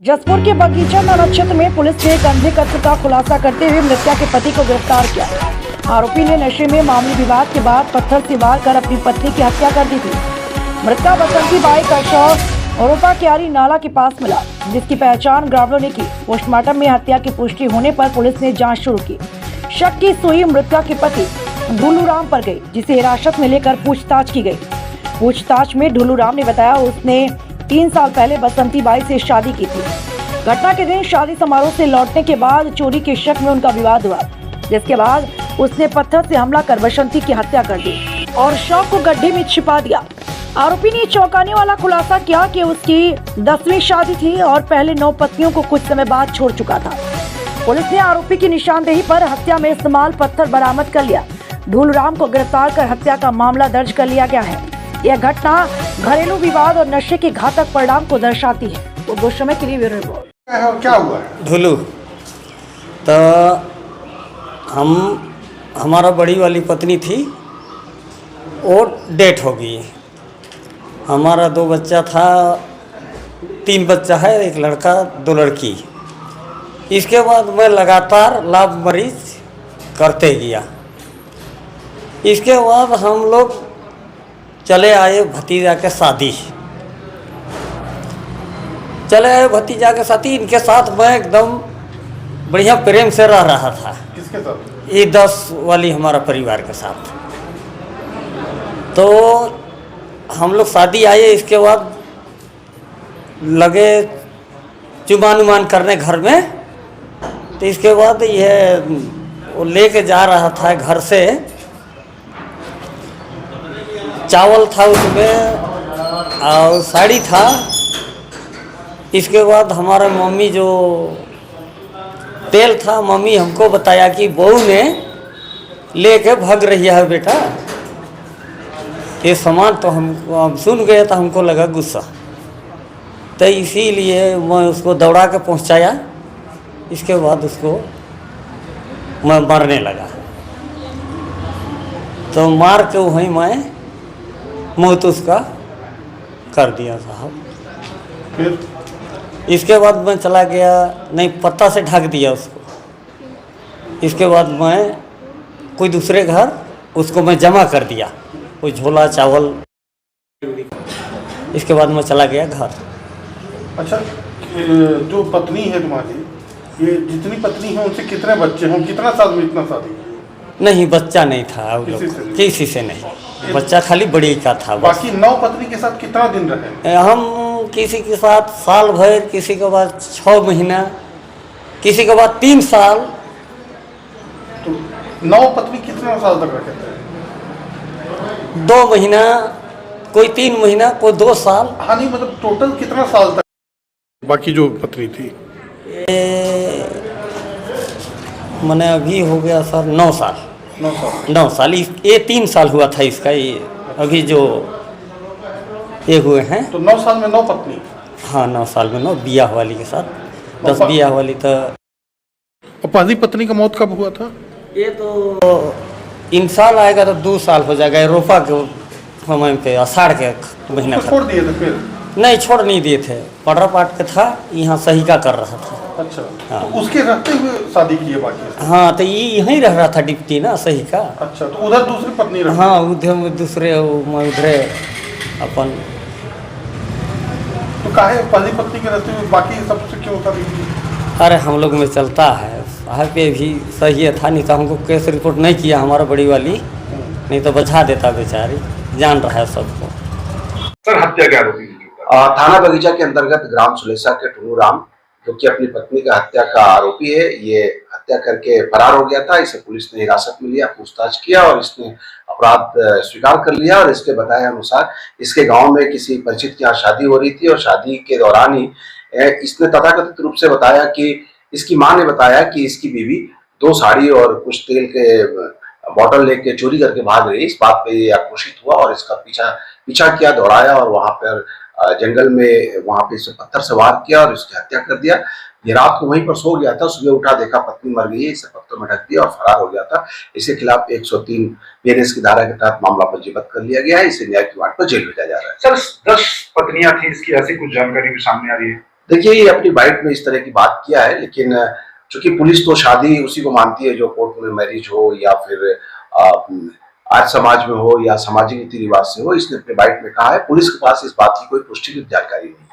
जसपुर के बगीचा थाना क्षेत्र में पुलिस ने एक अंधे कत्ल का खुलासा करते हुए मृतका के पति को गिरफ्तार किया। आरोपी ने नशे में मामूली विवाद के बाद पत्थर से वार कर अपनी पत्नी की हत्या कर दी थी। मृतका बसंती बाई का शव औरोपा क्यारी नाला के पास मिला, जिसकी पहचान ग्रामीणों ने की। पोस्टमार्टम में हत्या की पुष्टि होने पर पुलिस ने जाँच शुरू की। शक की सुई मृतका के पति ढुलू राम पर गयी, जिसे हिरासत में लेकर पूछताछ की गयी। पूछताछ में ढुलू राम ने बताया उसने 3 साल पहले बसंती बाई से शादी की थी। घटना के दिन शादी समारोह से लौटने के बाद चोरी के शक में उनका विवाद हुआ, जिसके बाद उसने पत्थर से हमला कर बसंती की हत्या कर दी और शव को गड्ढे में छिपा दिया। आरोपी ने चौंकाने वाला खुलासा किया कि उसकी 10वीं शादी थी और पहले 9 पत्नियों को कुछ समय बाद छोड़ चुका था। पुलिस ने आरोपी की निशानदेही पर हत्या में इस्तेमाल पत्थर बरामद कर लिया। ढुलू राम को गिरफ्तार कर हत्या का मामला दर्ज कर लिया गया है। यह घटना घरेलू विवाद और नशे के घातक परिणाम को दर्शाती है। वो कुछ समय के लिए ब्यूरो रिपोर्ट। क्या हुआ ढुलू तो हमारा बड़ी वाली पत्नी थी, वो डेथ हो गई। हमारा 2 बच्चा था, 3 बच्चा है, 1 लड़का 2 लड़की। इसके बाद मैं लगातार लाभ मरीज करते गया। इसके बाद हम लोग चले आए भतीजा के शादी। इनके साथ मैं एकदम बढ़िया प्रेम से रह रहा था। किसके साथ? ये 10 वाली हमारा परिवार के साथ। तो हम लोग शादी आए, इसके बाद लगे चुमान उमान करने घर में। तो इसके बाद यह वो लेके जा रहा था घर से, चावल था उसमें और साड़ी था। इसके बाद हमारा मम्मी जो तेल था, मम्मी हमको बताया कि बहू ने लेके भाग रही है बेटा। ये सामान तो हम सुन गए, तो हमको लगा गुस्सा, तो इसीलिए मैं उसको दौड़ा के पहुंचाया। इसके बाद उसको मैं मारने लगा, तो मार के वहीं मैं मौत उसका कर दिया साहब। फिर इसके बाद मैं चला गया, नहीं पत्ता से ढक दिया उसको। इसके बाद मैं कोई दूसरे घर उसको मैं जमा कर दिया, कोई झोला चावल। इसके बाद मैं चला गया घर। अच्छा, जो पत्नी है तुम्हारी, ये जितनी पत्नी है उनसे कितने बच्चे हैं? कितना साल में इतना शादी? नहीं, बच्चा नहीं था वो लोग, किसी से नहीं। बच्चा खाली बड़ी का था बस। बाकी 9 पत्नी के साथ कितना दिन रहे? हम किसी के साथ साल भर, किसी के बाद 6 महीना, किसी के बाद 3 साल। तो 9 पत्नी कितना साल तक रखे थे? 2 महीना, कोई 3 महीना, कोई 2 साल। हाँ, नहीं मतलब टोटल कितना साल तक बाकी जो पत्नी थी? मैंने अभी हो गया सर 9 साल। 9 साल। ये 3 साल हुआ था इसका। ये अभी जो ये हुए हैं, तो 9 साल में 9 पत्नी? हाँ, 9 साल में 9, बियाह वाली के साथ 10 बियाह वाली। तो और पहली पत्नी का मौत कब हुआ था? ये तो इंसाल आएगा तो 2 साल हो जाएगा। रोपा के समय पे, आषाढ़ के महीना तो छोड़ दिए थे फिर? नहीं, छोड़ नहीं दिए थे। पटरा पाट के था, यहाँ सही का कर रहा था। अच्छा। हाँ। तो उसके रहते हुए शादी की है बाकी? हाँ, तो ये यहीं रह रहा था डिप्टी ना, सही का। अच्छा, तो उधर दूसरी पत्नी रही? हाँ, उधर में दूसरे, मैं उधरे अपन। तो काहे पहली पत्नी के रहते हुए बाकी सबसे क्यों शादी की? अरे हम लोग में चलता है साहब, पे भी सही था। नहीं तो हमको केस रिपोर्ट नहीं किया हमारा बड़ी वाली, नहीं तो बचा देता बेचारी। जान रहा है सबको। सर, हत्या क्या होती है? थाना बगीचा के अंतर्गत ग्राम सुलेसा के ढुलू राम, जो कि अपनी पत्नी का हत्या का आरोपी है, ये हत्या करके फरार हो गया था। इसे पुलिस ने हिरासत में लिया, पूछताछ किया और इसने अपराध स्वीकार कर लिया। और इसके बताए अनुसार इसके गांव में किसी परिचित के यहाँ शादी हो रही थी और शादी के दौरान ही इसने तथाकथित रूप से बताया कि इसकी मां ने बताया कि इसकी बीवी 2 साड़ी और कुछ तेल के बॉटल लेके चोरी करके भाग रही। इस बात पे ये आक्रोशित हुआ और इसका पीछा किया, दौड़ाया और वहां पर जंगल में वहां पे इसे पत्थर से वार किया और इसकी हत्या कर दिया। ये रात को वहीं पर सो गया था, सुबह उठा देखा पत्नी मर गई है, इसे पत्थर में ढक दिया और फरार हो गया था। इसके खिलाफ 103 बीएनएस की धारा के तहत मामला पंजीबद्ध कर लिया गया है। इसे न्यायिक रिमांड पर जेल भेजा जा रहा है। सर, 10 पत्नियां थी इसकी, ऐसी कुछ जानकारी भी सामने आ रही है? देखिए, ये अपनी बाइट में इस तरह की बात किया है, लेकिन चूंकि पुलिस तो शादी उसी को मानती है जो कोर्ट में मैरिज हो या फिर आज समाज में हो या सामाजिक रीति रिवाज से हो। इसने अपने बाइट में कहा है, पुलिस के पास इस बात की कोई पुष्टि जानकारी नहीं है।